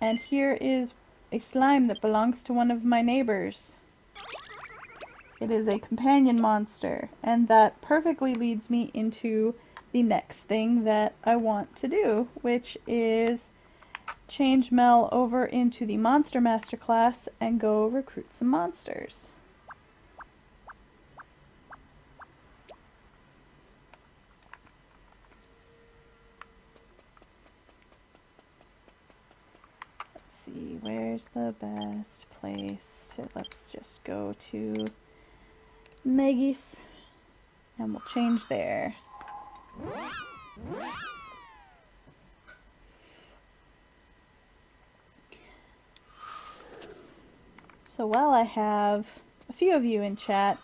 And here is a slime that belongs to one of my neighbors. It is a companion monster, and that perfectly leads me into the next thing that I want to do, which is change Mel over into the Monster Master class and go recruit some monsters. Let's see, where's the best place? Let's just go to Maggie's, and we'll change there. So while I have a few of you in chat,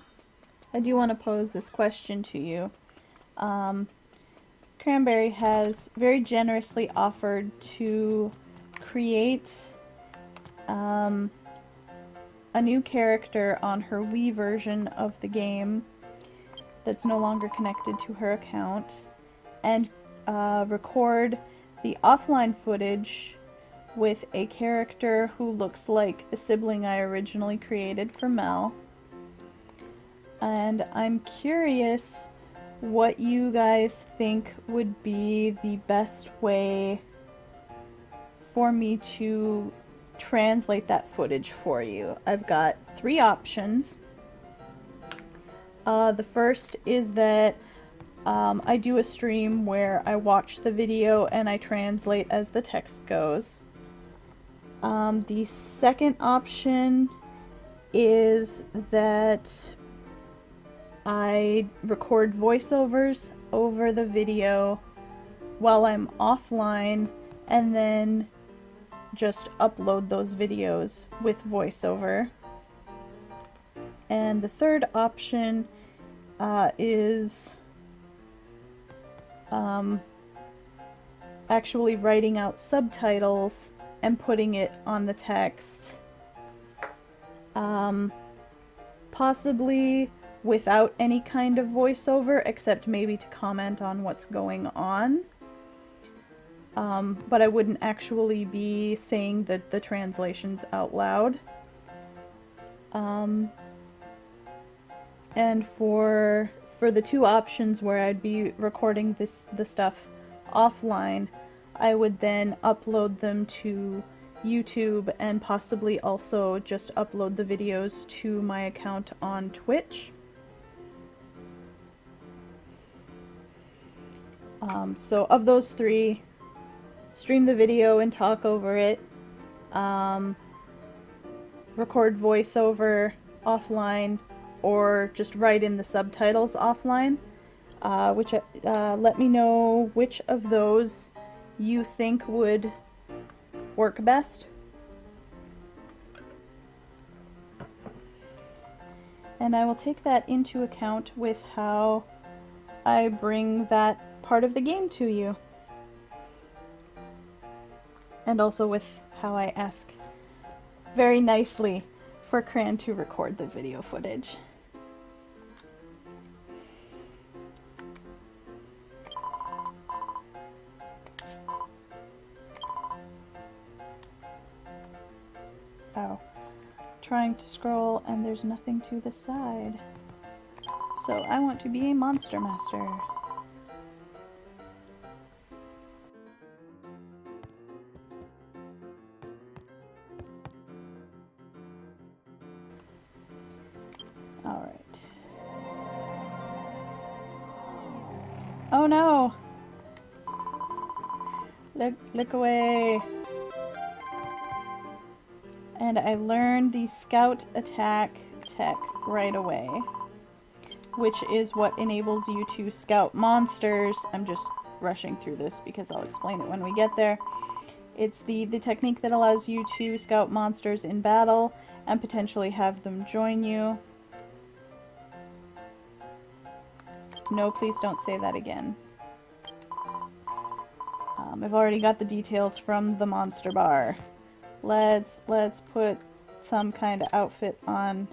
I do want to pose this question to you. Cranberry has very generously offered to create a new character on her Wii version of the game that's no longer connected to her account, and record the offline footage with a character who looks like the sibling I originally created for Mel. And I'm curious what you guys think would be the best way for me to translate that footage for you. I've got 3 options. The first is that I do a stream where I watch the video and I translate as the text goes. The second option is that I record voiceovers over the video while I'm offline and then just upload those videos with voiceover. And the third option is actually writing out subtitles and putting it on the text. Possibly without any kind of voiceover, except maybe to comment on what's going on. But I wouldn't actually be saying the translations out loud. And for the 2 options where I'd be recording the stuff offline, I would then upload them to YouTube and possibly also just upload the videos to my account on Twitch. So of those 3, stream the video and talk over it, record voiceover offline, or just write in the subtitles offline. Let me know which of those you think would work best. And I will take that into account with how I bring that part of the game to you. And also with how I ask very nicely for Cran to record the video footage. Oh, trying to scroll and there's nothing to the side. So I want to be a monster master. Alright. Oh no! Look away! And I learned the scout attack tech right away, which is what enables you to scout monsters. I'm just rushing through this because I'll explain it when we get there. It's the technique that allows you to scout monsters in battle and potentially have them join you. No, please don't say that again. I've already got the details from the monster bar. Let's put some kind of outfit on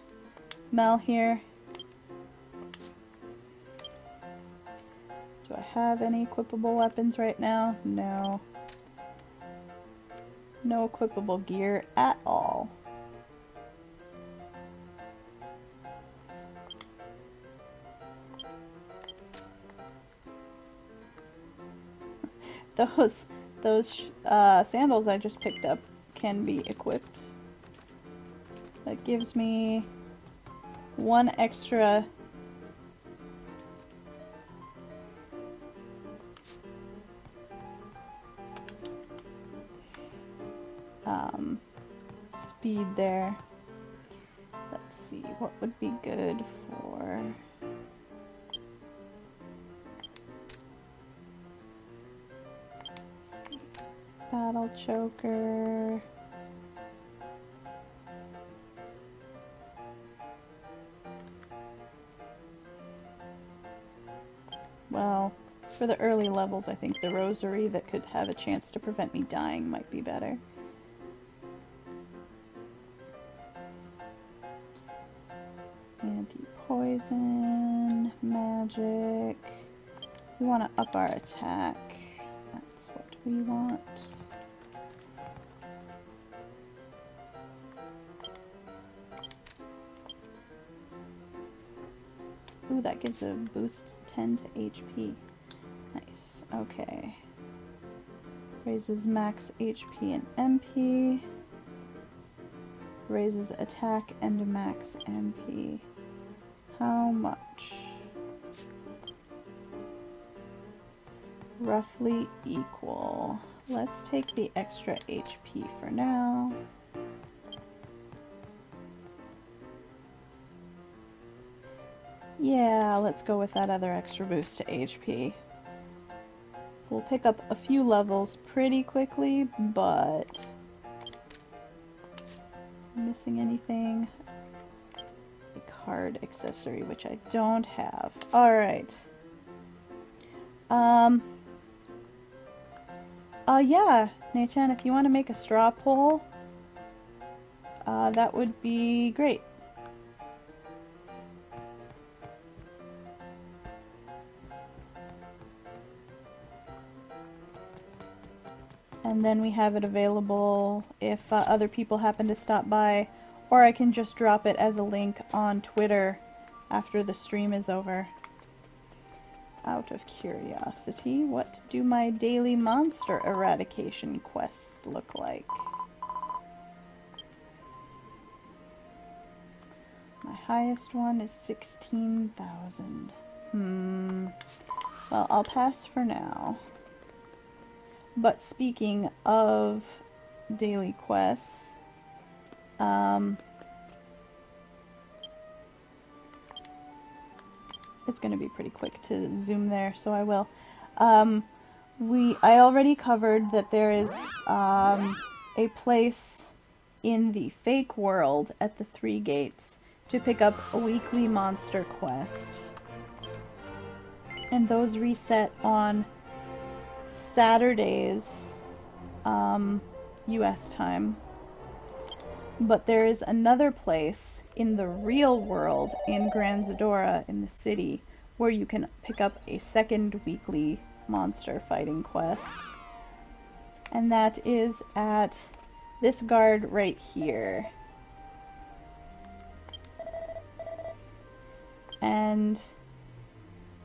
Mel here. Do I have any equipable weapons right now? No. No equipable gear at all. Those sandals I just picked up can be equipped. That gives me one extra speed there. Let's see, what would be good for... Battle choker. Well, for the early levels, I think the rosary that could have a chance to prevent me dying might be better. Anti-poison, magic. We want to up our attack. That's what we want. Ooh, that gives a boost 10 to HP. Nice. Okay. Raises max HP and MP. Raises attack and max MP. How much? Roughly equal. Let's take the extra HP for now. Yeah, let's go with that other extra boost to HP. We'll pick up a few levels pretty quickly, but... Missing anything? A card accessory, which I don't have. Alright. Yeah, Nathan, if you want to make a straw poll, that would be great. And then we have it available if other people happen to stop by, or I can just drop it as a link on Twitter after the stream is over. Out of curiosity, what do my daily monster eradication quests look like? My highest one is 16,000. Well, I'll pass for now. But speaking of daily quests, it's going to be pretty quick to zoom there, so I will. I already covered that there is a place in the fake world at the 3 gates to pick up a weekly monster quest. And those reset on Saturdays, US time. But there is another place in the real world in Gran Zadora in the city where you can pick up a second weekly monster fighting quest. And that is at this guard right here. And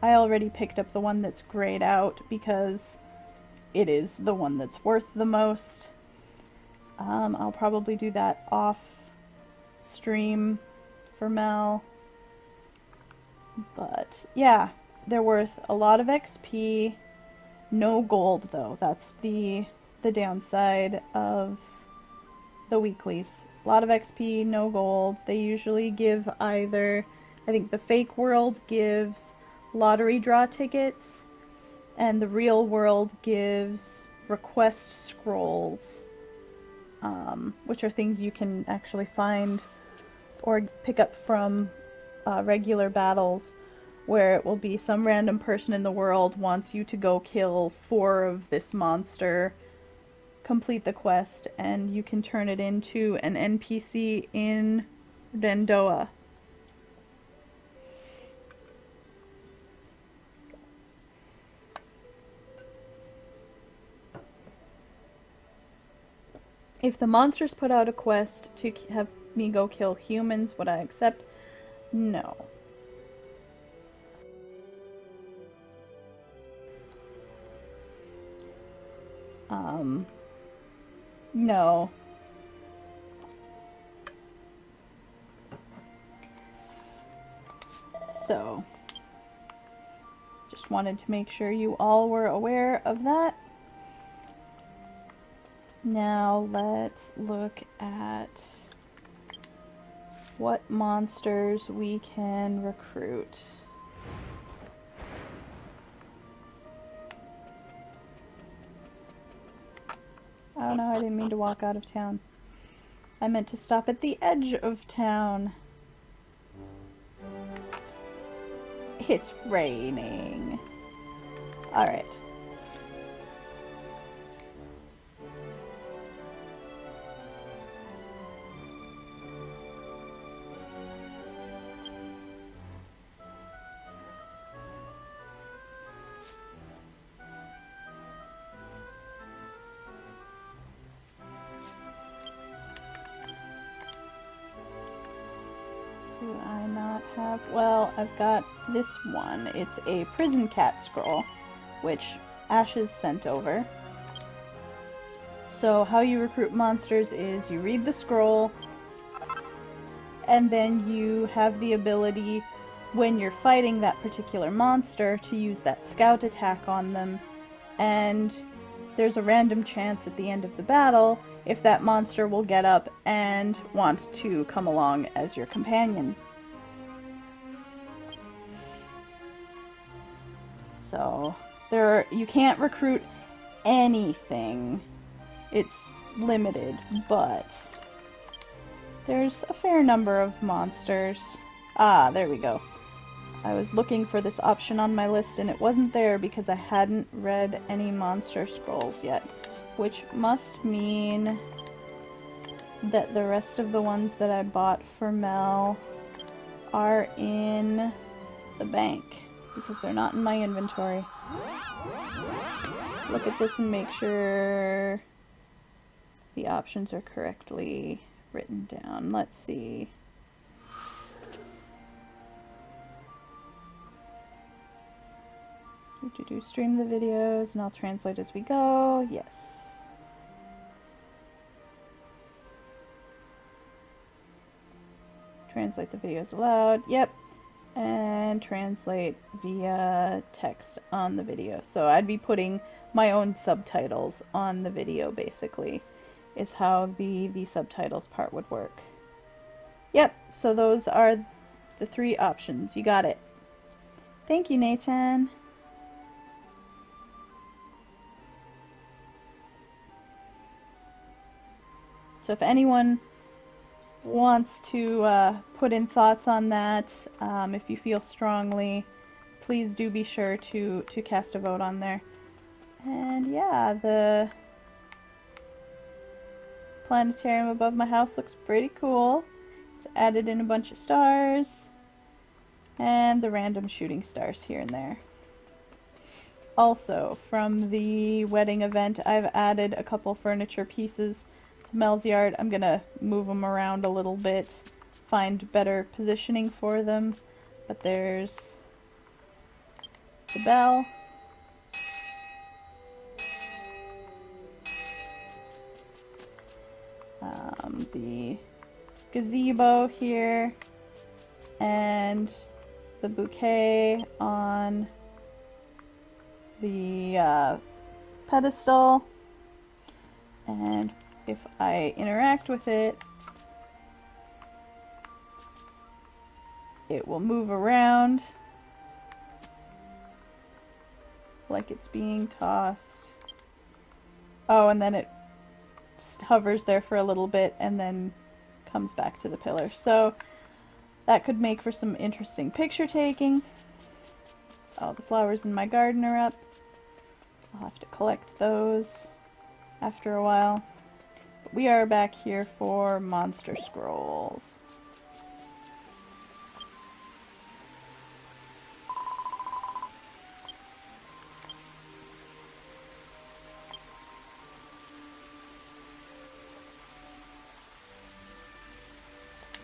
I already picked up the one that's grayed out because it is the one that's worth the most. I'll probably do that off stream for Mel. But yeah, they're worth a lot of XP. No gold though. That's the downside of the weeklies. A lot of XP, no gold. They usually give either, I think the fake world gives lottery draw tickets, and the real world gives request scrolls, which are things you can actually find or pick up from regular battles, where it will be some random person in the world wants you to go kill 4 of this monster, complete the quest, and you can turn it into an NPC in Rendoa. If the monsters put out a quest to have me go kill humans, would I accept? No. No. So, just wanted to make sure you all were aware of that. Now let's look at what monsters we can recruit. Oh no, I didn't mean to walk out of town. I meant to stop at the edge of town. It's raining. Alright. Do I not have... Well, I've got this one. It's a prison cat scroll, which Ashes sent over. So how you recruit monsters is you read the scroll, and then you have the ability, when you're fighting that particular monster, to use that scout attack on them, and there's a random chance at the end of the battle if that monster will get up and want to come along as your companion. So, you can't recruit anything. It's limited, but there's a fair number of monsters. Ah, there we go. I was looking for this option on my list and it wasn't there because I hadn't read any monster scrolls yet, which must mean that the rest of the ones that I bought for Mel are in the bank because they're not in my inventory. Look at this and make sure the options are correctly written down. Let's see. Stream the videos and I'll translate as we go. Yes. Translate the videos aloud. Yep. And translate via text on the video. So I'd be putting my own subtitles on the video, basically, is how the subtitles part would work. Yep, so those are the 3 options. You got it. Thank you, Nathan. So if anyone wants to put in thoughts on that, if you feel strongly, please do be sure to cast a vote on there. And yeah, the planetarium above my house looks pretty cool. It's added in a bunch of stars and the random shooting stars here and there. Also, from the wedding event, I've added a couple furniture pieces to Mel's yard. I'm gonna move them around a little bit, find better positioning for them. But there's the bell. The gazebo here, and the bouquet on the pedestal. And if I interact with it, it will move around like it's being tossed. Oh, and then it hovers there for a little bit and then comes back to the pillar. So that could make for some interesting picture taking. All the flowers in my garden are up. I'll have to collect those after a while. But we are back here for monster scrolls.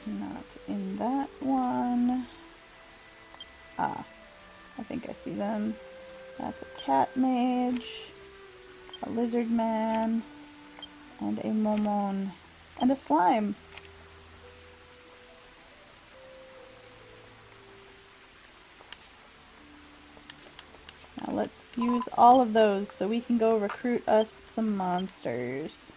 Not in that one. Ah, I think I see them. That's a cat mage, a lizard man, and a momon, and a slime. Now let's use all of those so we can go recruit us some monsters.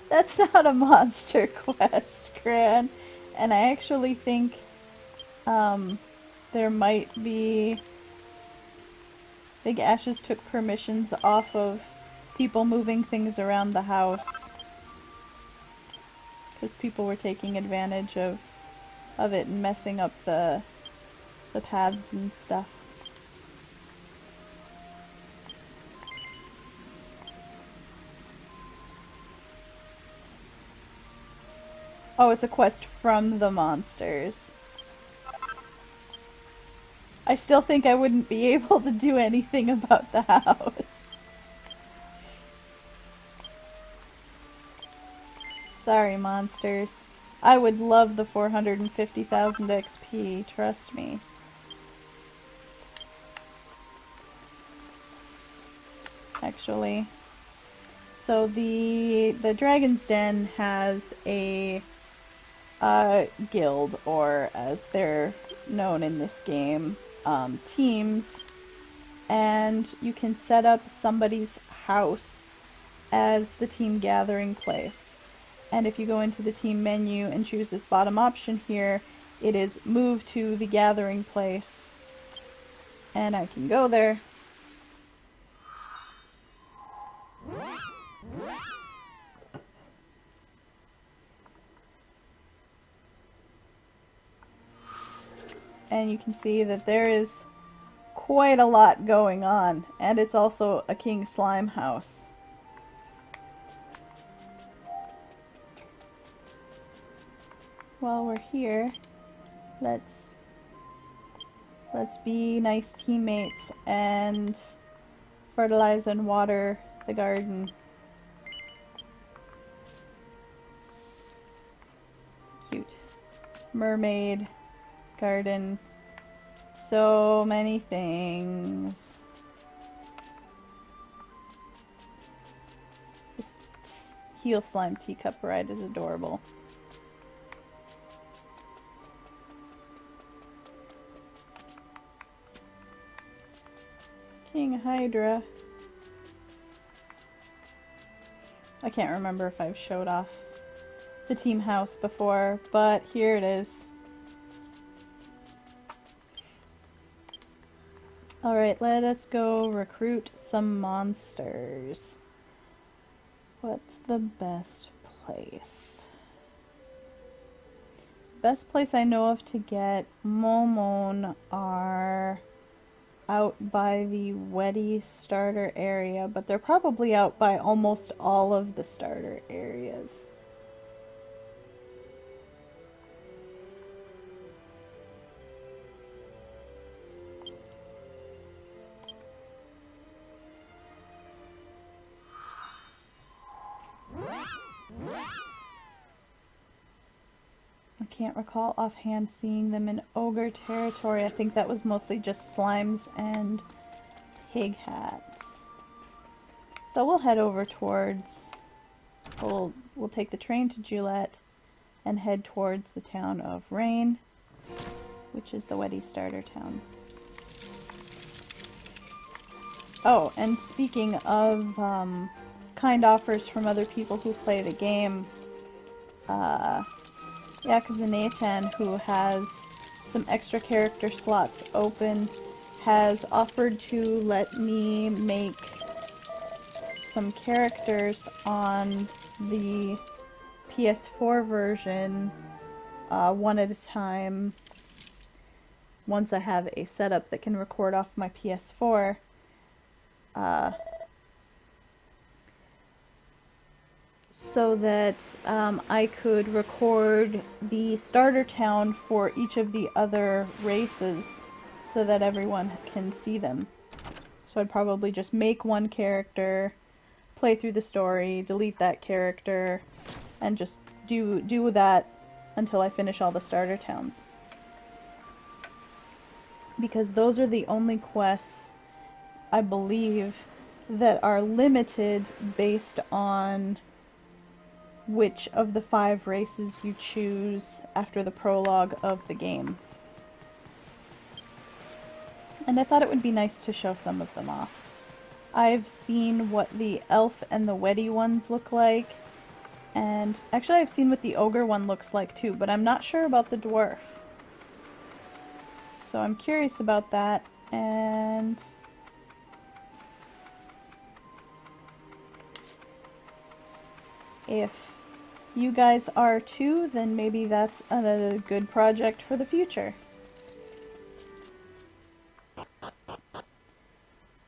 That's not a monster quest, Gran. And I actually think there might be... I think Ashes took permissions off of people moving things around the house. Because people were taking advantage of it and messing up the paths and stuff. Oh, it's a quest from the monsters. I still think I wouldn't be able to do anything about the house. Sorry, monsters. I would love the 450,000 XP, trust me. Actually. So the Dragon's Den has a guild, or as they're known in this game, teams, and you can set up somebody's house as the team gathering place. And if you go into the team menu and choose this bottom option here, it is move to the gathering place. And I can go there. And you can see that there is quite a lot going on. And it's also a King Slime house. While we're here, let's be nice teammates and fertilize and water the garden. Cute. Mermaid garden. So many things. This heel slime teacup ride is adorable. King Hydra. I can't remember if I've showed off the team house before, but here it is. Alright, let us go recruit some monsters. What's the best place? Best place I know of to get momon are out by the Weddy starter area, but they're probably out by almost all of the starter areas. I can't recall offhand seeing them in ogre territory. I think that was mostly just slimes and pig hats. So we'll head over towards... We'll take the train to Gillette and head towards the town of Rain, which is the Weddy starter town. Oh, and speaking of kind offers from other people who play the game, Yakuzane-chan, who has some extra character slots open, has offered to let me make some characters on the PS4 version one at a time once I have a setup that can record off my PS4. so that I could record the starter town for each of the other races so that everyone can see them. So I'd probably just make one character, play through the story, delete that character, and just do that until I finish all the starter towns. Because those are the only quests, I believe, that are limited based on which of the 5 races you choose after the prologue of the game. And I thought it would be nice to show some of them off. I've seen what the elf and the weddy ones look like, and actually I've seen what the ogre one looks like too, but I'm not sure about the dwarf. So I'm curious about that, and if you guys are too, then maybe that's a good project for the future.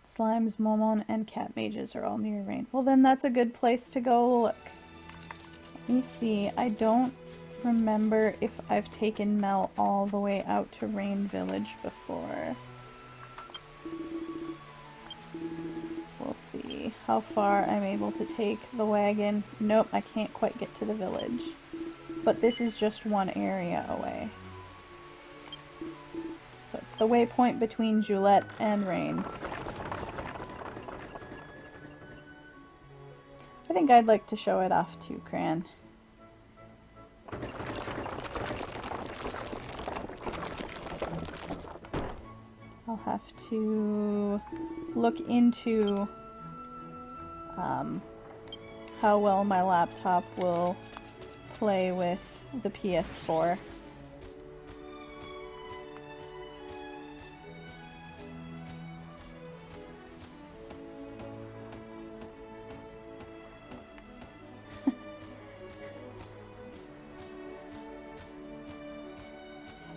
Slimes, Momon, and cat mages are all near rain. Well, then that's a good place to go look. Let me see. I don't remember if I've taken Mel all the way out to Rain Village before. We'll see how far I'm able to take the wagon. Nope, I can't quite get to the village. But this is just one area away. So it's the waypoint between Julette and Rain. I think I'd like to show it off too, Cran. I'll have to look into how well my laptop will play with the PS4.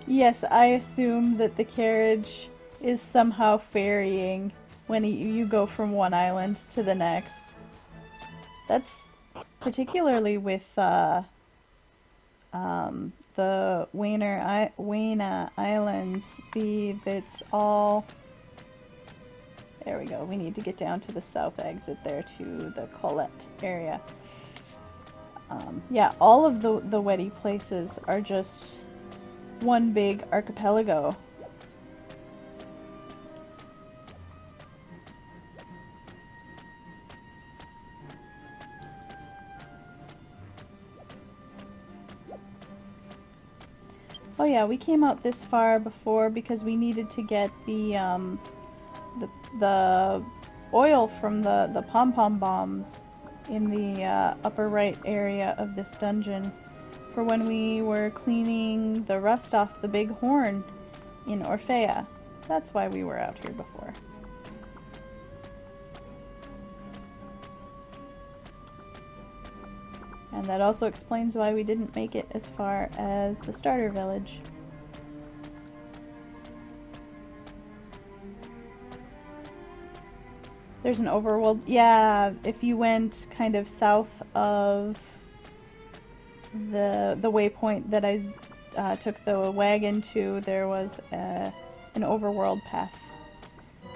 Yes, I assume that the carriage is somehow ferrying when you go from one island to the next. That's particularly with the Waina Islands. That's all. There we go. We need to get down to the south exit there to the Colette area. Yeah, all of the Weddy places are just one big archipelago. Oh yeah, we came out this far before because we needed to get the oil from the pom-pom bombs in the upper right area of this dungeon for when we were cleaning the rust off the big horn in Orphea. That's why we were out here before. And that also explains why we didn't make it as far as the starter village. There's an overworld. Yeah, if you went kind of south of the waypoint that I took the wagon to, there was an overworld path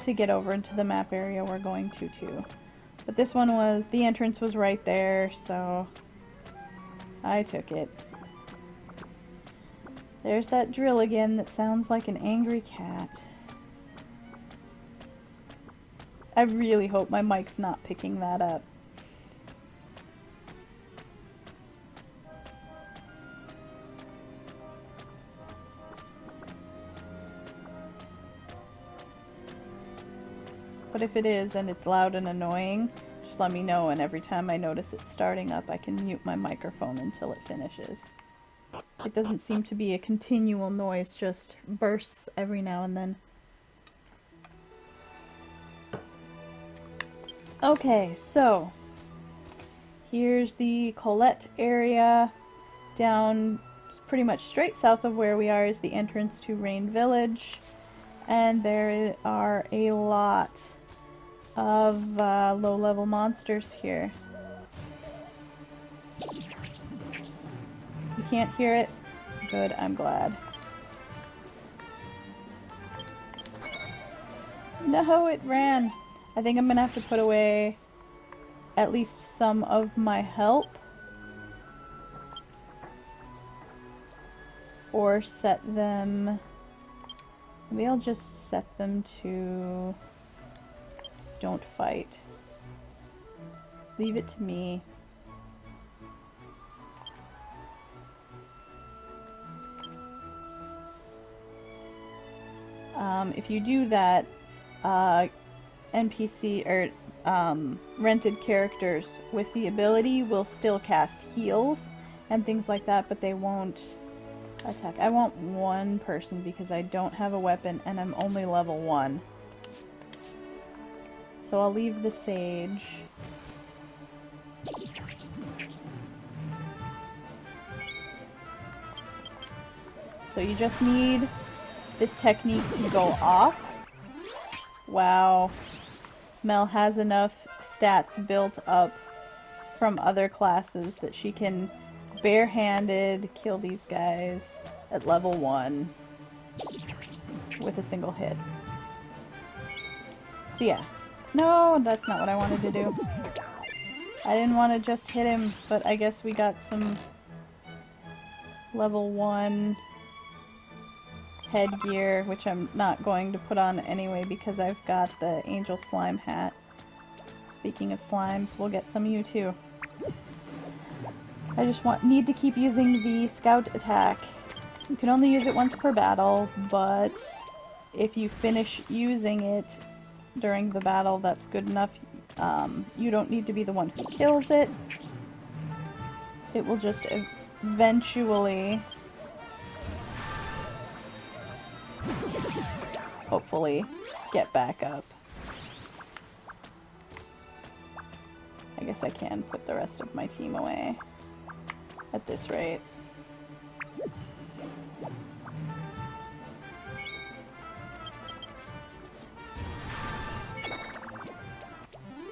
to get over into the map area we're going to too. But this one was, the entrance was right there, so I took it. There's that drill again that sounds like an angry cat. I really hope my mic's not picking that up. But if it is and it's loud and annoying, just let me know, and every time I notice it starting up, I can mute my microphone until it finishes. It doesn't seem to be a continual noise, just bursts every now and then. Okay, so here's the Colette area. Down pretty much straight south of where we are is the entrance to Rain Village, and there are a lot of low-level monsters here. You can't hear it? Good, I'm glad. No, it ran. I think I'm gonna have to put away at least some of my help. Or set them... Maybe I'll just set them to... Don't fight. Leave it to me. If you do that, NPC or rented characters with the ability will still cast heals and things like that, but they won't attack. I want one person because I don't have a weapon and I'm only level 1. So I'll leave the sage. So you just need this technique to go off. Wow. Mel has enough stats built up from other classes that she can barehanded kill these guys at level 1 with a single hit. So yeah. No, that's not what I wanted to do. I didn't want to just hit him, but I guess we got some level 1 headgear, which I'm not going to put on anyway because I've got the angel slime hat. Speaking of slimes, we'll get some of you too. I just need to keep using the scout attack. You can only use it once per battle, but if you finish using it during the battle, that's good enough. You don't need to be the one who kills it. It will just eventually, hopefully, get back up. I guess I can put the rest of my team away at this rate.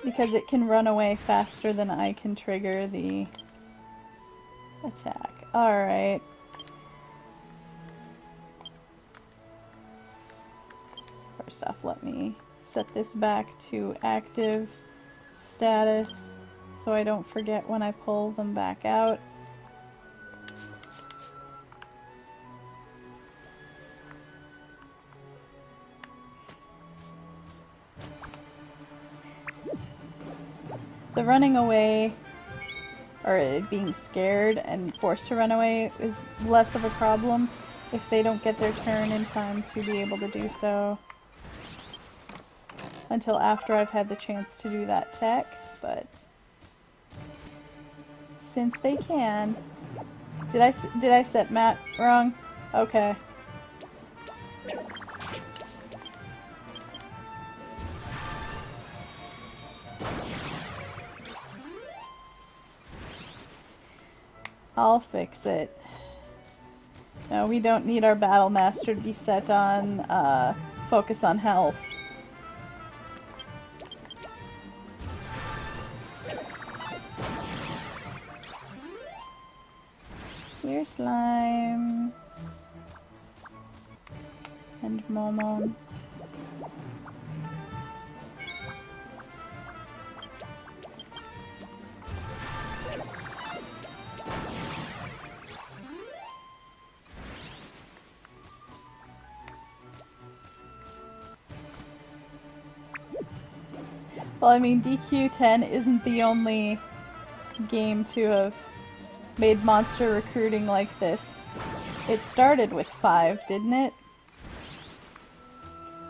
Because it can run away faster than I can trigger the attack. Alright. First off, let me set this back to active status so I don't forget when I pull them back out. The running away, or being scared and forced to run away, is less of a problem if they don't get their turn in time to be able to do so. Until after I've had the chance to do that tech, but since they can... Did I set Matt wrong? Okay. I'll fix it. No, we don't need our Battle Master to be set on focus on health. Here, Slime. And Momon. Well, I mean, DQ10 isn't the only game to have made monster recruiting like this. It started with 5, didn't it?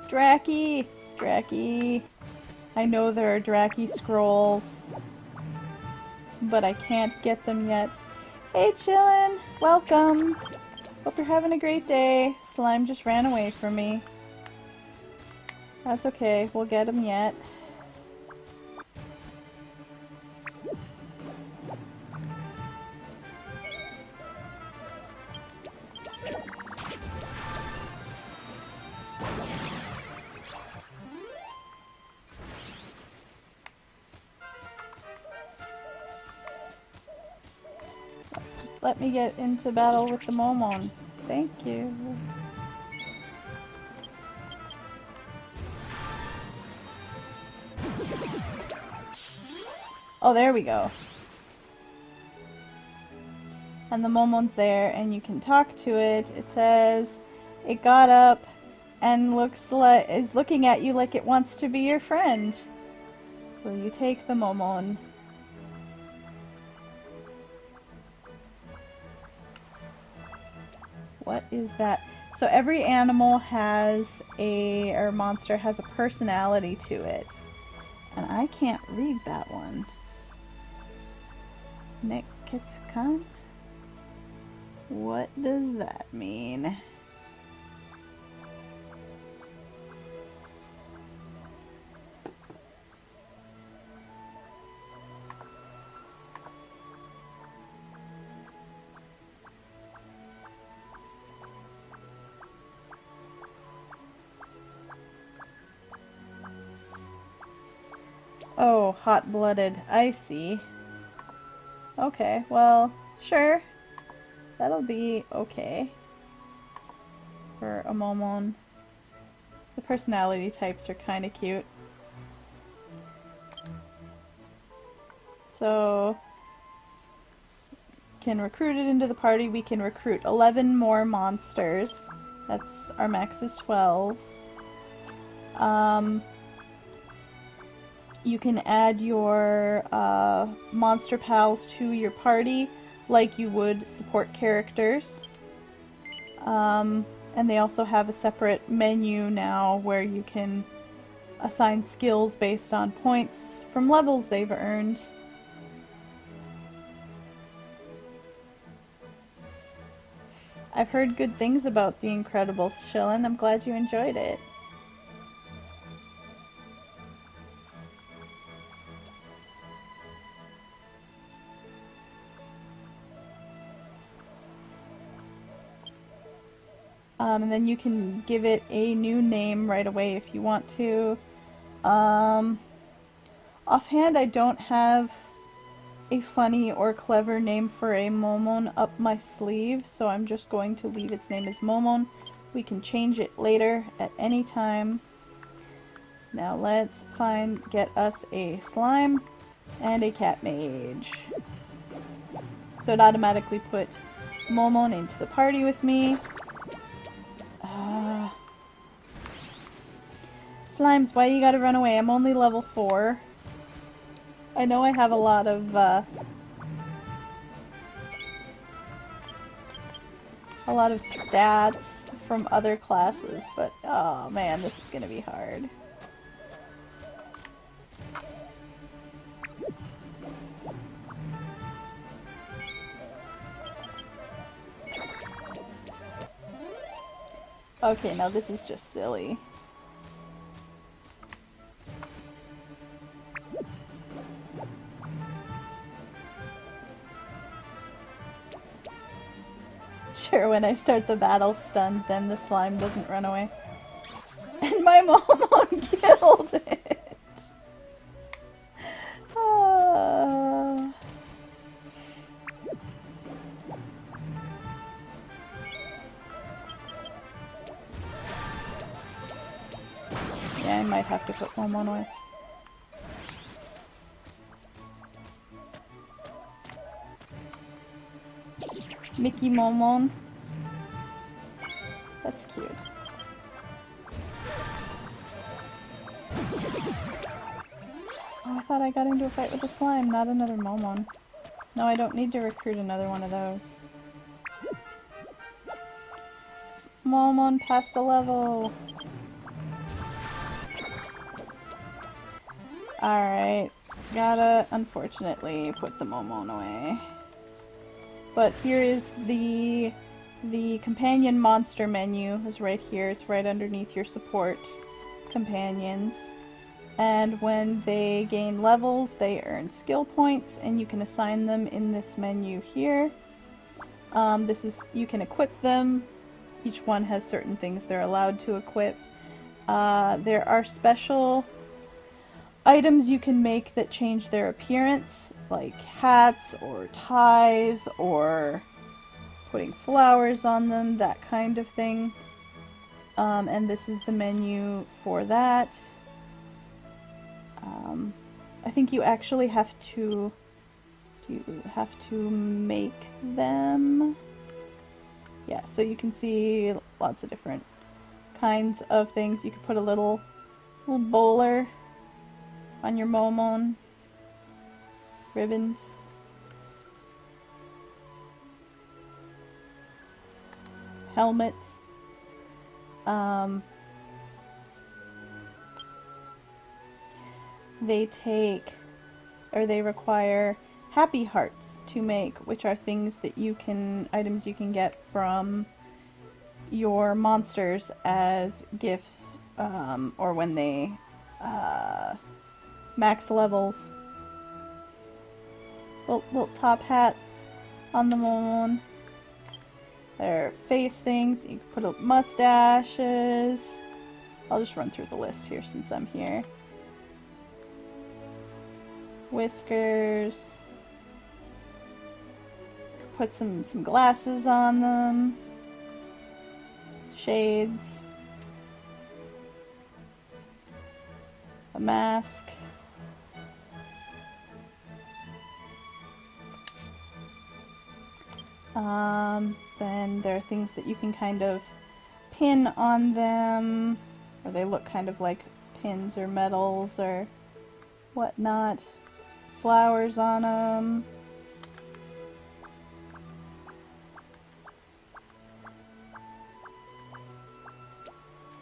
Dracky! Dracky! I know there are Dracky scrolls, but I can't get them yet. Hey, chillin'! Welcome! Hope you're having a great day. Slime just ran away from me. That's okay, we'll get him yet. let me get into battle with the Momon. Thank you. Oh, there we go. And the Momon's there, and you can talk to it. It says it got up and is looking at you like it wants to be your friend. Will you take the Momon? What is that? So every animal has or monster has a personality to it. And I can't read that one. Neketskan? What does that mean? Oh, hot-blooded. I see. Okay, well, sure. That'll be okay. For a Momon. The personality types are kind of cute. So, can recruit it into the party. We can recruit 11 more monsters. That's our max is 12. You can add your monster pals to your party like you would support characters. And they also have a separate menu now where you can assign skills based on points from levels they've earned. I've heard good things about The Incredibles, Shillin. I'm glad you enjoyed it. And then you can give it a new name right away if you want to. Offhand, I don't have a funny or clever name for a Momon up my sleeve, so I'm just going to leave its name as Momon. We can change it later at any time. Now let's get us a slime and a cat mage. So it automatically put Momon into the party with me. Slimes, why you gotta run away? I'm only level 4. I know I have a lot of stats from other classes, but oh man, this is gonna be hard. Okay, now this is just silly. Sure, when I start the battle stunned, then the slime doesn't run away. And my Momon killed it! Yeah, I might have to put Momon away. Mickey Momon. That's cute. Oh, I thought I got into a fight with a slime, not another Momon. No, I don't need to recruit another one of those. Momon passed a level! Alright, gotta, unfortunately, put the Momon away. But here is the companion monster menu is right here. It's right underneath your support companions. And when they gain levels, they earn skill points, and you can assign them in this menu here. You can equip them. Each one has certain things they're allowed to equip. There are special items you can make that change their appearance, like hats or ties or putting flowers on them, that kind of thing. And this is the menu for that. I think you actually have to make them. Yeah, so you can see lots of different kinds of things. You could put a little bowler on your momon. Ribbons. Helmets. They require happy hearts to make, which are things that items you can get from your monsters as gifts, or when they max levels. Little top hat on the momon. Their face things. You can put mustaches. I'll just run through the list here since I'm here. Whiskers. Put some glasses on them. Shades. A mask. Then there are things that you can kind of pin on them, or they look kind of like pins or medals or whatnot. Flowers on them.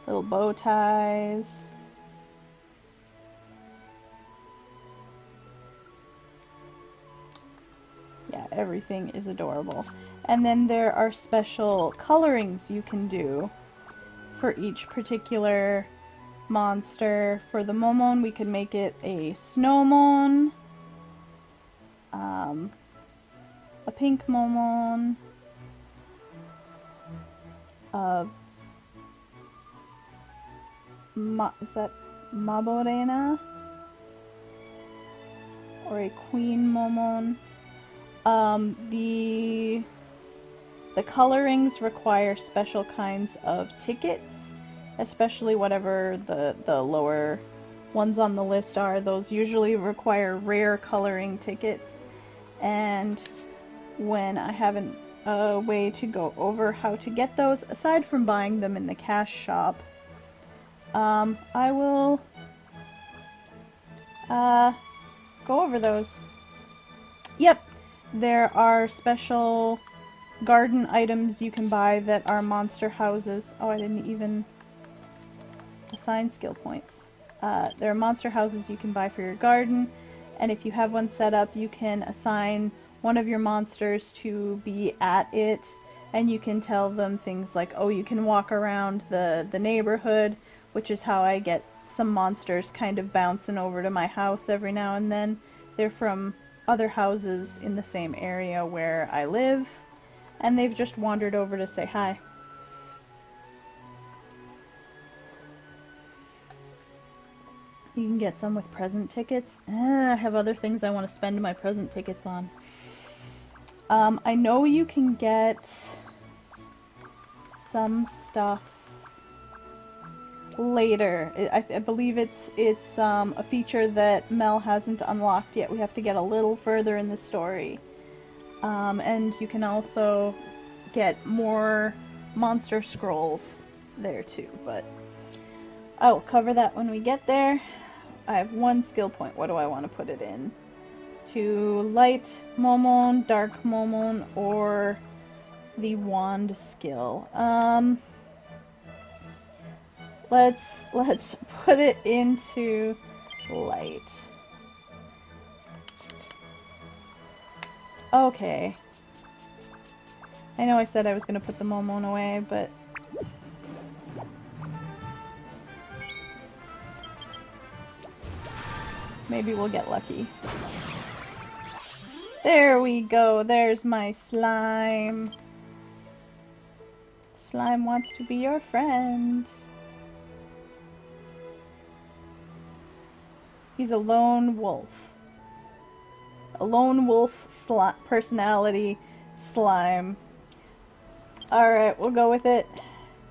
Little bow ties. Yeah, everything is adorable. And then there are special colorings you can do for each particular monster. For the momon, we could make it a snowmon, a pink momon, is that Maborena? Or a queen momon. The colorings require special kinds of tickets, especially whatever the lower ones on the list are. Those usually require rare coloring tickets, and when I haven't a way to go over how to get those, aside from buying them in the cash shop, I will go over those. Yep, there are special garden items you can buy that are monster houses. Oh, I didn't even assign skill points. There are monster houses you can buy for your garden, and if you have one set up, you can assign one of your monsters to be at it, and you can tell them things like, oh, you can walk around the neighborhood, which is how I get some monsters kind of bouncing over to my house every now and then. They're from other houses in the same area where I live, and they've just wandered over to say hi. You can get some with present tickets. I have other things I want to spend my present tickets on. I know you can get some stuff later. I believe it's a feature that Mel hasn't unlocked yet. We have to get a little further in the story. And you can also get more monster scrolls there too, but I will cover that when we get there. I have one skill point. What do I want to put it in? To light momon, dark momon, or the wand skill. Let's put it into light. Okay. I know I said I was going to put the momon away, but maybe we'll get lucky. There we go. There's my slime. Slime wants to be your friend. He's a lone wolf. A lone wolf personality slime. Alright, we'll go with it.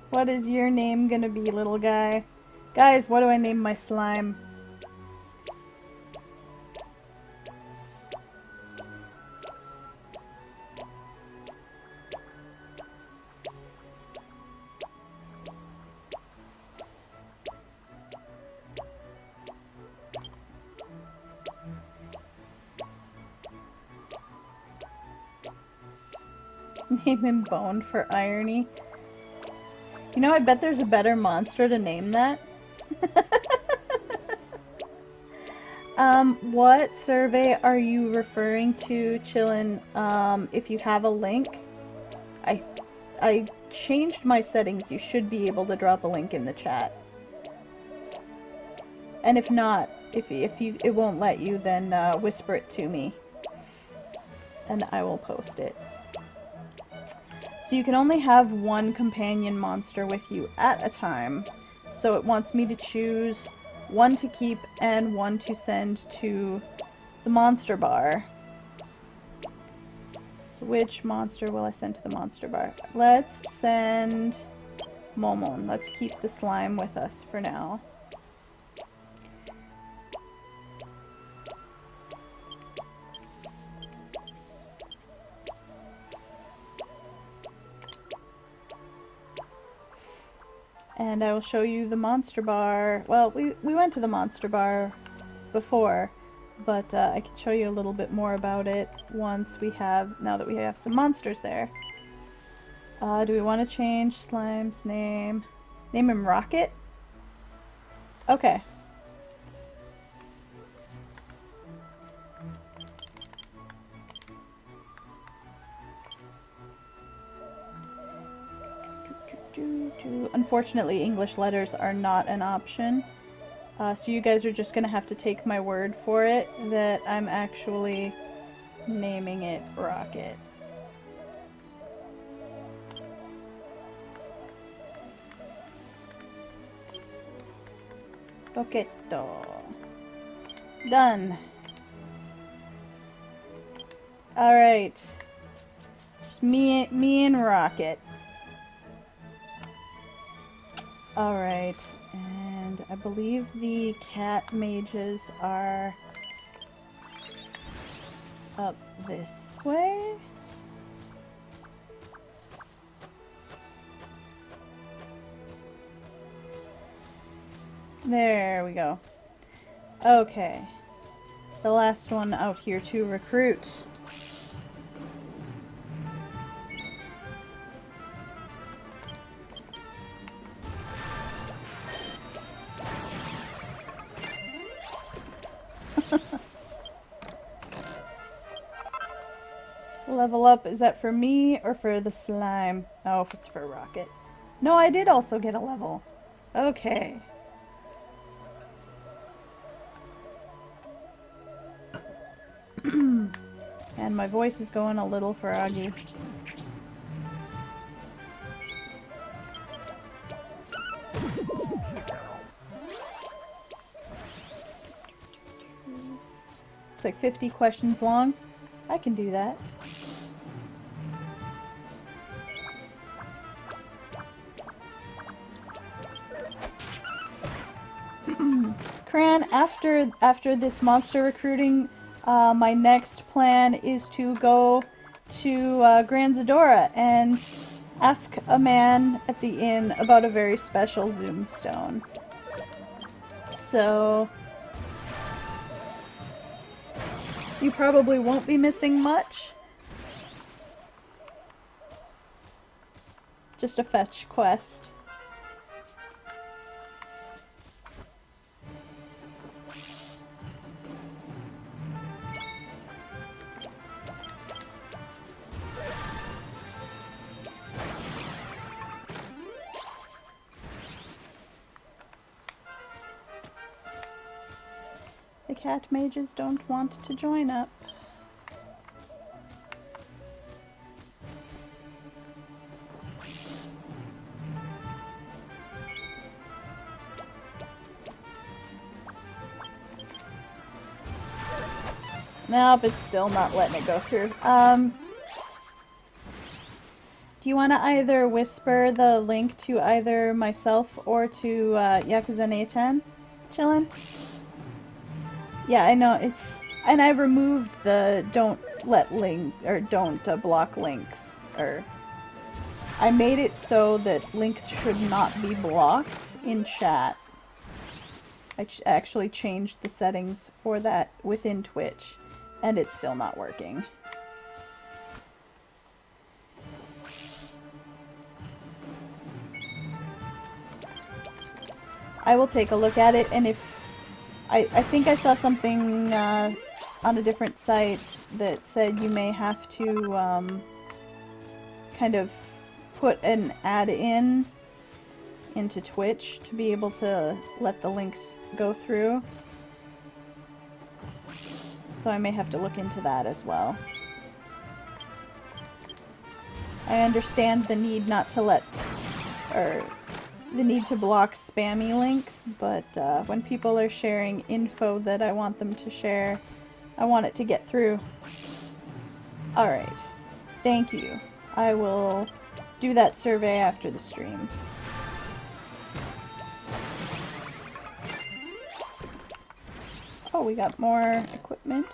What is your name gonna be, little guy? Guys, what do I name my slime? Name him Bone for irony. You know, I bet there's a better monster to name that. What survey are you referring to, Chillin? If you have a link, I changed my settings. You should be able to drop a link in the chat. And if not, if it won't let you, then whisper it to me, and I will post it. So you can only have one companion monster with you at a time. So it wants me to choose one to keep and one to send to the monster bar. So which monster will I send to the monster bar? Let's send Momon. Let's keep the slime with us for now. And I will show you the monster bar. Well, we went to the monster bar before, but I can show you a little bit more about it once we have, now that we have some monsters there. Do we want to change Slime's name? Name him Rocket? Okay. Unfortunately, English letters are not an option. So you guys are just gonna have to take my word for it that I'm actually naming it Rocket. Rocketto. Done. Alright. Just me and Rocket. Alright, and I believe the cat mages are up this way. There we go. Okay. The last one out here to recruit. Level up, is that for me or for the slime? Oh, if it's for Rocket. No, I did also get a level. Okay. And my voice is going a little froggy. It's like 50 questions long. I can do that. Cran, after this monster recruiting, my next plan is to go to Grand Zadora and ask a man at the inn about a very special Zoom stone. So you probably won't be missing much. Just a fetch quest. The cat mages don't want to join up. Nope, it's still not letting it go through. Do Do you want to either whisper the link to either myself or to Yakuza Natan? Chillin'? Yeah, I know, it's... And I've removed the don't let link... or don't block links. Or... I made it so that links should not be blocked in chat. I actually changed the settings for that within Twitch. And it's still not working. I will take a look at it, and if... I think I saw something on a different site that said you may have to kind of put an ad into Twitch to be able to let the links go through. So I may have to look into that as well. I understand the need not to let... or... the need to block spammy links, but when people are sharing info that I want them to share, I want it to get through. Alright. Thank you. I will do that survey after the stream. Oh, we got more equipment.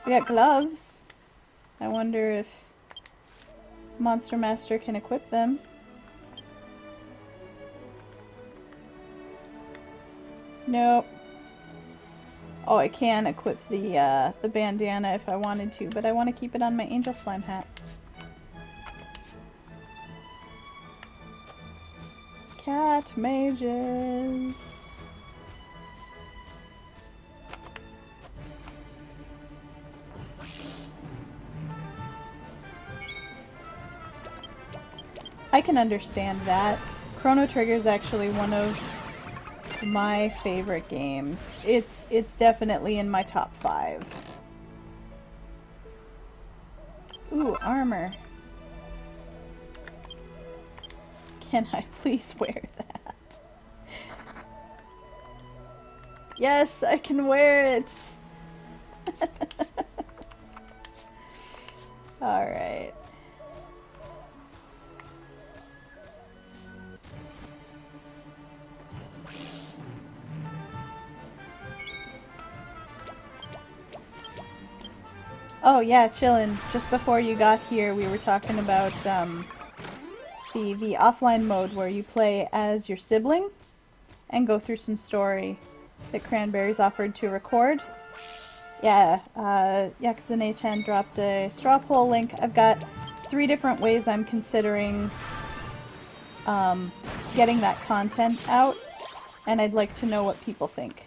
We got gloves. I wonder if Monster Master can equip them. Nope. Oh, I can equip the bandana if I wanted to, but I want to keep it on my Angel Slime hat. Cat mages. I can understand that. Chrono Trigger is actually one of my favorite games. It's definitely in my top 5. Ooh, armor. Can I please wear that? Yes, I can wear it! Alright. Oh yeah, chillin'. Just before you got here, we were talking about the offline mode where you play as your sibling and go through some story that Cranberries offered to record. Yeah, Yakuza Nei-chan dropped a straw poll link. I've got 3 different ways I'm considering getting that content out, and I'd like to know what people think.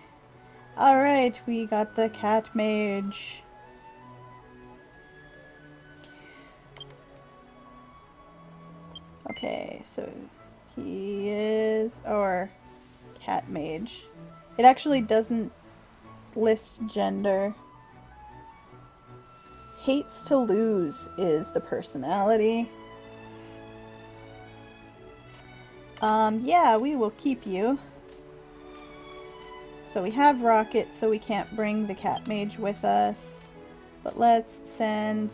Alright, we got the cat mage. Okay, so he is, or cat mage. It actually doesn't list gender. Hates to lose is the personality. Yeah, we will keep you. So we have Rocket, so we can't bring the cat mage with us. But let's send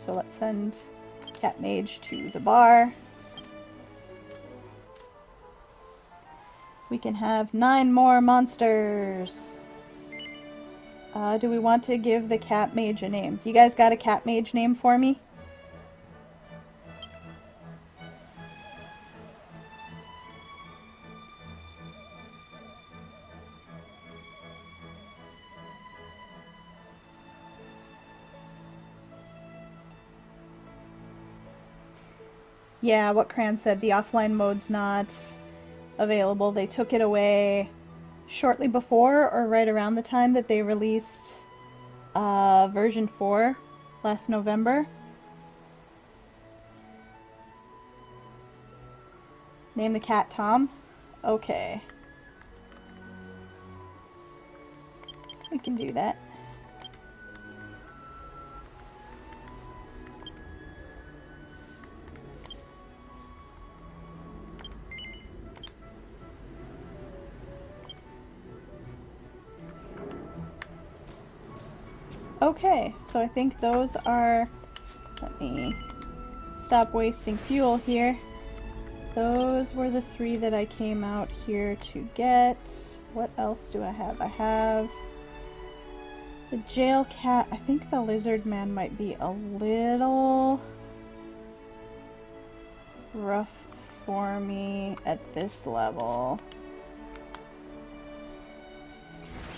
cat mage to the bar. We can have 9 more monsters. Do we want to give the cat mage a name? You guys got a cat mage name for me? Yeah, what Cran said, the offline mode's not available. They took it away shortly before or right around the time that they released version 4 last November. Name the cat Tom? Okay. We can do that. Okay, so I think those are, let me stop wasting fuel here. Those were the 3 that I came out here to get. What else do I have? I have the jail cat. I think the lizard man might be a little rough for me at this level.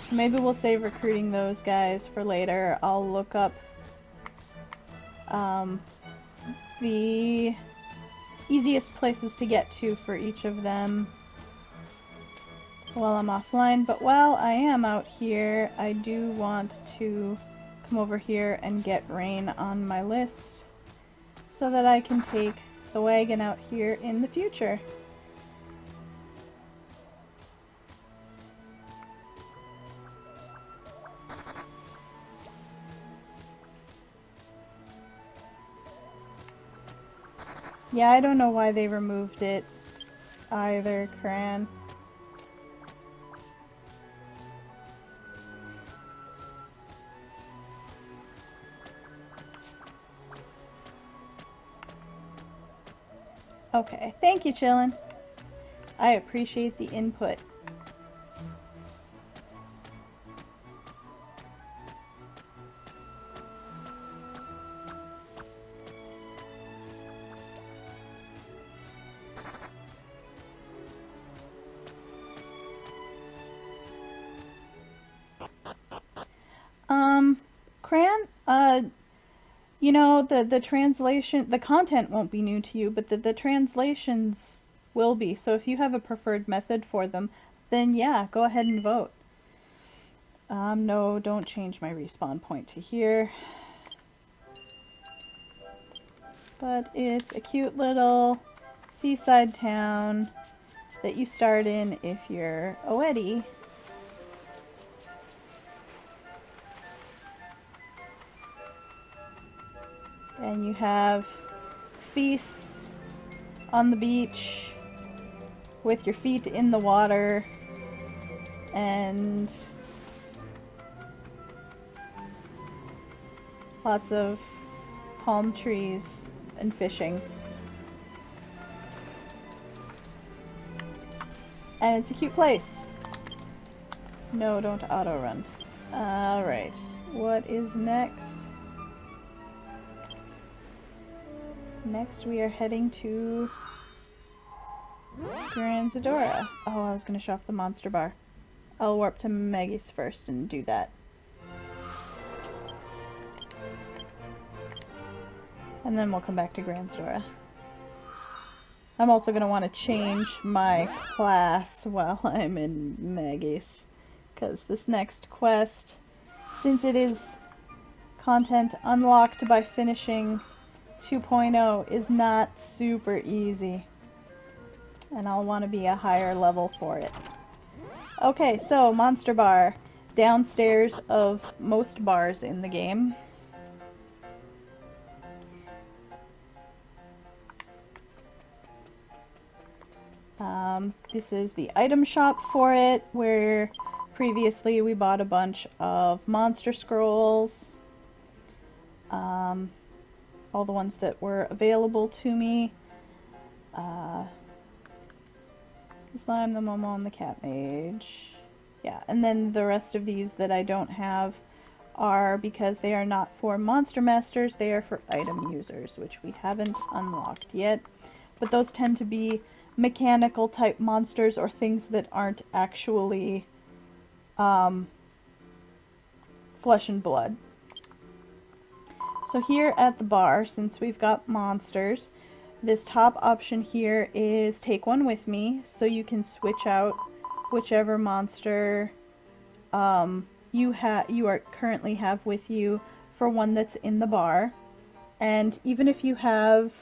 So maybe we'll save recruiting those guys for later. I'll look up the easiest places to get to for each of them while I'm offline. But while I am out here, I do want to come over here and get Rain on my list so that I can take the wagon out here in the future. Yeah, I don't know why they removed it either, Cran. Okay, thank you, Chillin'. I appreciate the input. Cran, you know, the translation, the content won't be new to you, but the translations will be. So if you have a preferred method for them, then yeah, go ahead and vote. No, don't change my respawn point to here. But it's a cute little seaside town that you start in if you're a Weddy. And you have feasts on the beach with your feet in the water and lots of palm trees and fishing. And it's a cute place. No, don't auto run. Alright, what is next? Next we are heading to Gran Zadora. Oh, I was gonna show off the monster bar. I'll warp to Maggie's first and do that. And then we'll come back to Gran Zadora. I'm also gonna want to change my class while I'm in Maggie's, because this next quest, since it is content unlocked by finishing 2.0, is not super easy. And I'll want to be a higher level for it. Okay, so Monster Bar. Downstairs of most bars in the game. This is the item shop for it, where previously we bought a bunch of monster scrolls. All the ones that were available to me. The slime, the Momo, and the cat mage. Yeah, and then the rest of these that I don't have are because they are not for monster masters, they are for item users, which we haven't unlocked yet. But those tend to be mechanical type monsters or things that aren't actually flesh and blood. So here at the bar, since we've got monsters, this top option here is take one with me, so you can switch out whichever monster you currently have with you for one that's in the bar. And even if you have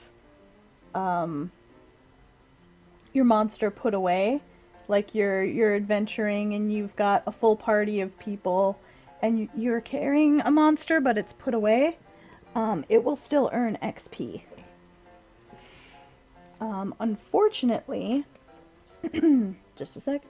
your monster put away, like you're adventuring and you've got a full party of people and you're carrying a monster but it's put away, it will still earn XP. Unfortunately, just a sec.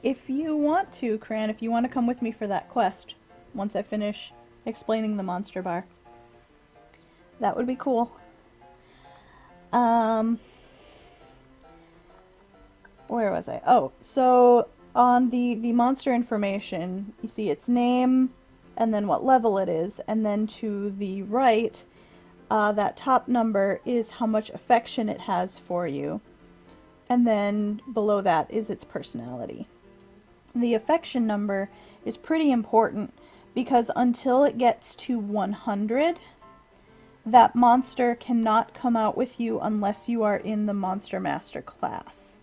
if you want to, Cran, if you want to come with me for that quest, once I finish explaining the monster bar, that would be cool. Where was I? Oh, so on the monster information, you see its name, and then what level it is, and then to the right, that top number is how much affection it has for you, and then below that is its personality. The affection number is pretty important because until it gets to 100, that monster cannot come out with you unless you are in the Monster Master class.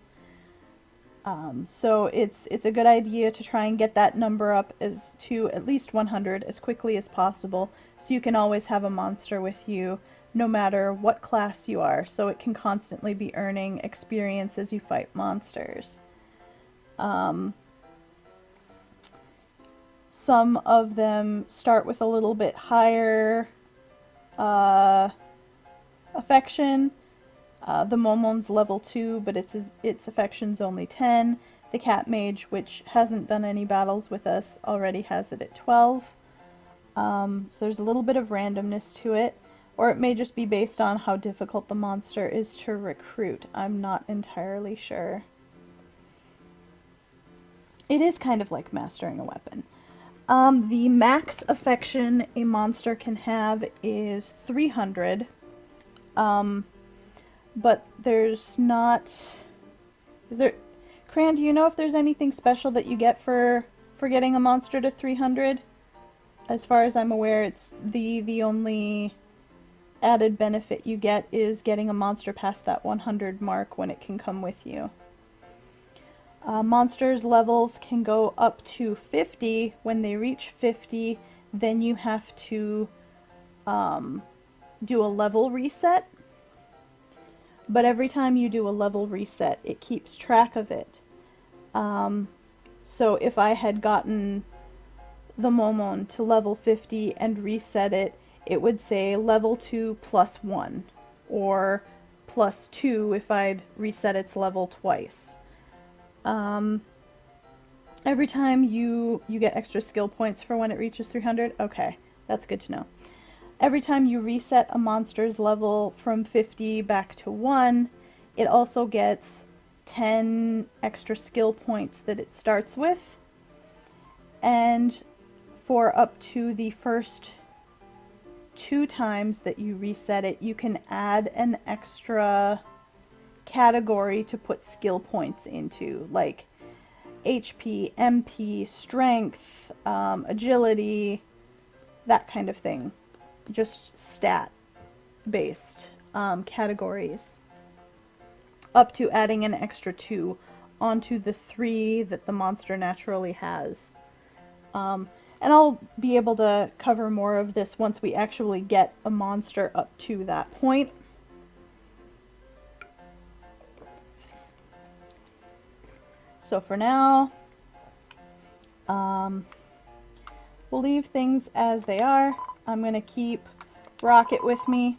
So it's a good idea to try and get that number up to at least 100 as quickly as possible, so you can always have a monster with you no matter what class you are, so it can constantly be earning experience as you fight monsters. Some of them start with a little bit higher affection. The Momon's level 2, but its affection's only 10. The Cat Mage, which hasn't done any battles with us, already has it at 12. So there's a little bit of randomness to it, or it may just be based on how difficult the monster is to recruit. I'm not entirely sure. It is kind of like mastering a weapon. The max affection a monster can have is 300. But there's not... Is there... Cran, do you know if there's anything special that you get for getting a monster to 300? As far as I'm aware, it's the only added benefit you get is getting a monster past that 100 mark when it can come with you. Monsters' levels can go up to 50. When they reach 50, then you have to do a level reset. But every time you do a level reset, it keeps track of it. So if I had gotten the Momon to level 50 and reset it, it would say level 2 plus 1, or plus 2 if I'd reset its level twice. Every time you get extra skill points for when it reaches 300? Okay, that's good to know. Every time you reset a monster's level from 50 back to 1, it also gets 10 extra skill points that it starts with. And for up to the first 2 times that you reset it, you can add an extra category to put skill points into, like HP, MP, strength, agility, that kind of thing. Just stat-based categories, up to adding an extra 2 onto the 3 that the monster naturally has. And I'll be able to cover more of this once we actually get a monster up to that point. So for now, we'll leave things as they are. I'm going to keep Rocket with me.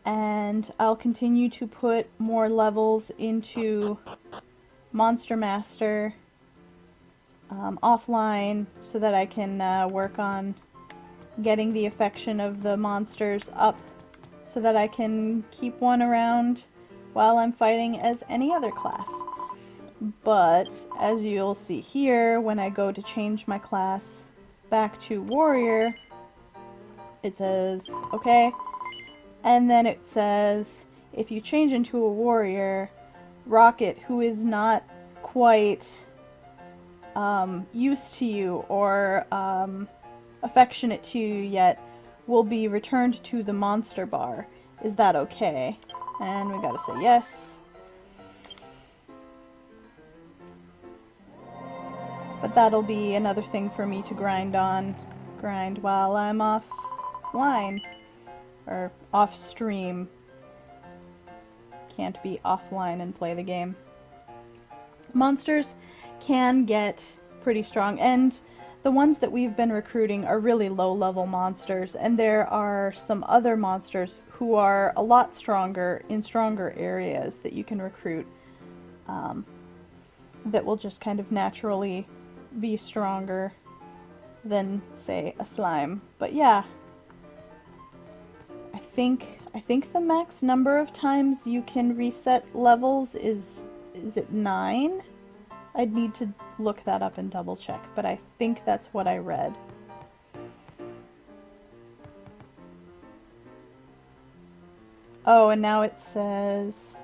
And I'll continue to put more levels into Monster Master offline so that I can work on getting the affection of the monsters up so that I can keep one around while I'm fighting as any other class. But as you'll see here, when I go to change my class back to warrior, it says okay, and then it says if you change into a warrior, Rocket, who is not quite used to you or affectionate to you yet, will be returned to the monster bar. Is that okay? And we gotta say yes. But that'll be another thing for me to grind while I'm offline. Or off stream. Can't be offline and play the game. Monsters can get pretty strong, and the ones that we've been recruiting are really low-level monsters, and there are some other monsters who are a lot stronger in stronger areas that you can recruit. that will just kind of naturally be stronger than, say, a slime. But yeah, I think the max number of times you can reset levels is it 9? I'd need to look that up and double check, but I think that's what I read. Oh, and now it says,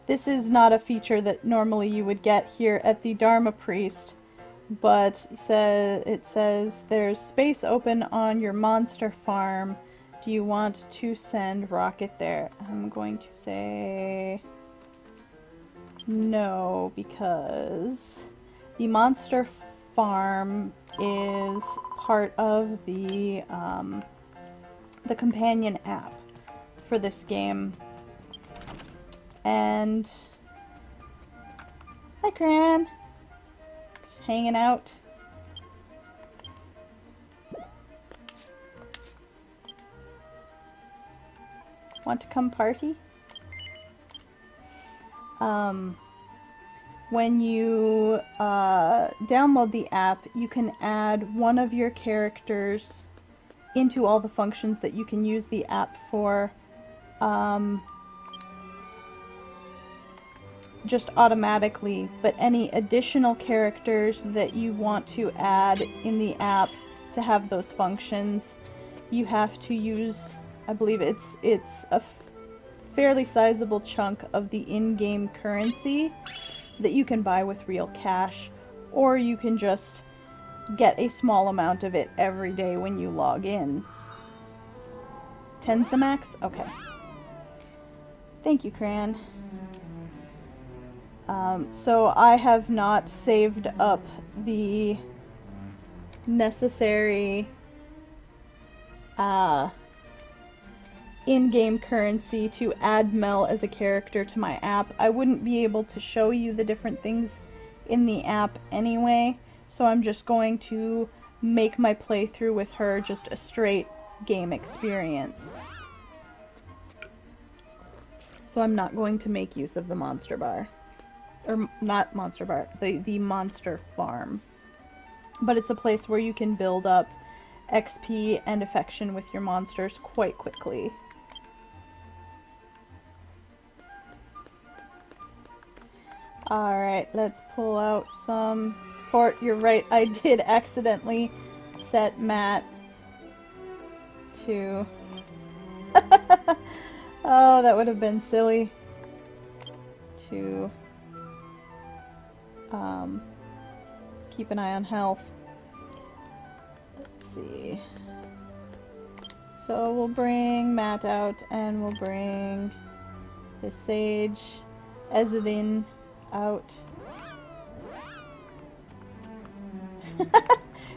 this is not a feature that normally you would get here at the Dharma Priest, but it says there's space open on your monster farm. Do you want to send Rocket there? I'm going to say no, because the monster farm is part of the companion app for this game. And hi, Cran. Just hanging out. Want to come party? When you download the app, you can add one of your characters into all the functions that you can use the app for, just automatically, but any additional characters that you want to add in the app to have those functions, you have to use, I believe it's a fairly sizable chunk of the in-game currency that you can buy with real cash, or you can just get a small amount of it every day when you log in. 10's the max? Okay. Thank you, Cran. So I have not saved up the necessary in-game currency to add Mel as a character to my app. I wouldn't be able to show you the different things in the app anyway, so I'm just going to make my playthrough with her just a straight game experience. So I'm not going to make use of the monster bar. Or not monster bar, the monster farm. But it's a place where you can build up XP and affection with your monsters quite quickly. Alright, let's pull out some support. You're right, I did accidentally set Matt to... Oh, that would have been silly. To... keep an eye on health. Let's see. So we'll bring Matt out, and we'll bring the Sage Ezedin out.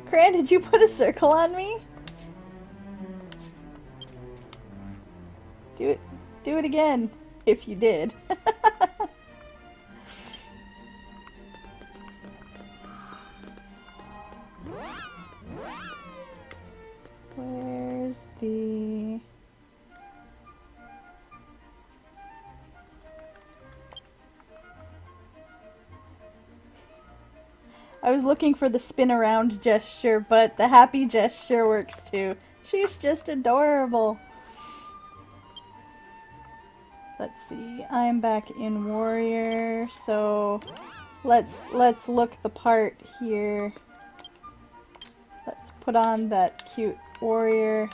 Cran, did you put a circle on me? Do it again, if you did. Where's the... I was looking for the spin around gesture, but the happy gesture works too. She's just adorable. Let's see, I'm back in Warrior, so let's look the part here. Let's put on that cute Warrior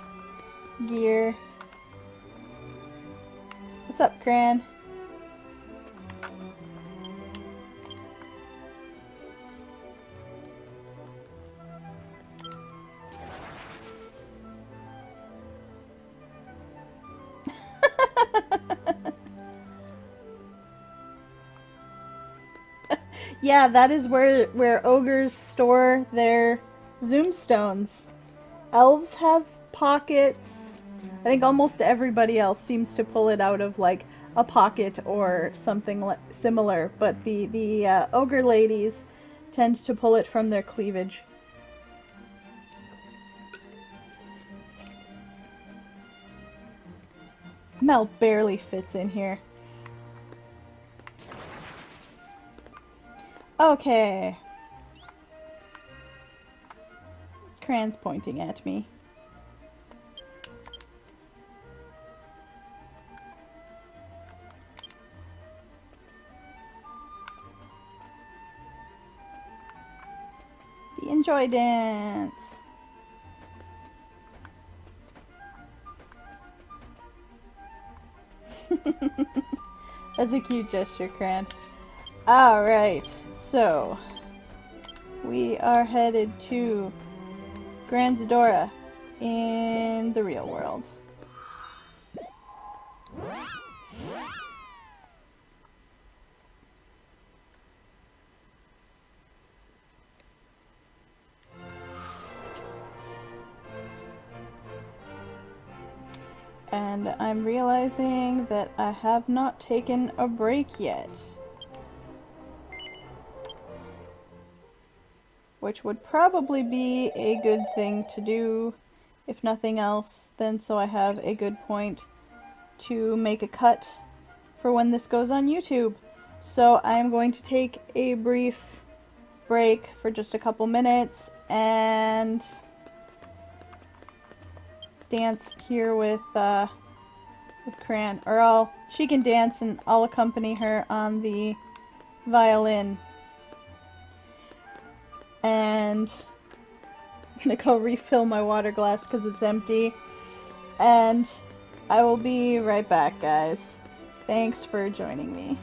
gear. What's up, Cran? Yeah, that is where ogres store their zoom stones. Elves have pockets. I think almost everybody else seems to pull it out of like a pocket or something similar, but the ogre ladies tend to pull it from their cleavage. Mel barely fits in here. Okay. Cran's pointing at me. The enjoy dance. That's a cute gesture, Cran. Alright, so we are headed to Gran Zadora in the real world. And I'm realizing that I have not taken a break yet. Which would probably be a good thing to do, if nothing else, then so I have a good point to make a cut for when this goes on YouTube. So I'm going to take a brief break for just a couple minutes and dance here with Cran, or she can dance and I'll accompany her on the violin. And I'm gonna go refill my water glass because it's empty. And I will be right back, guys. Thanks for joining me.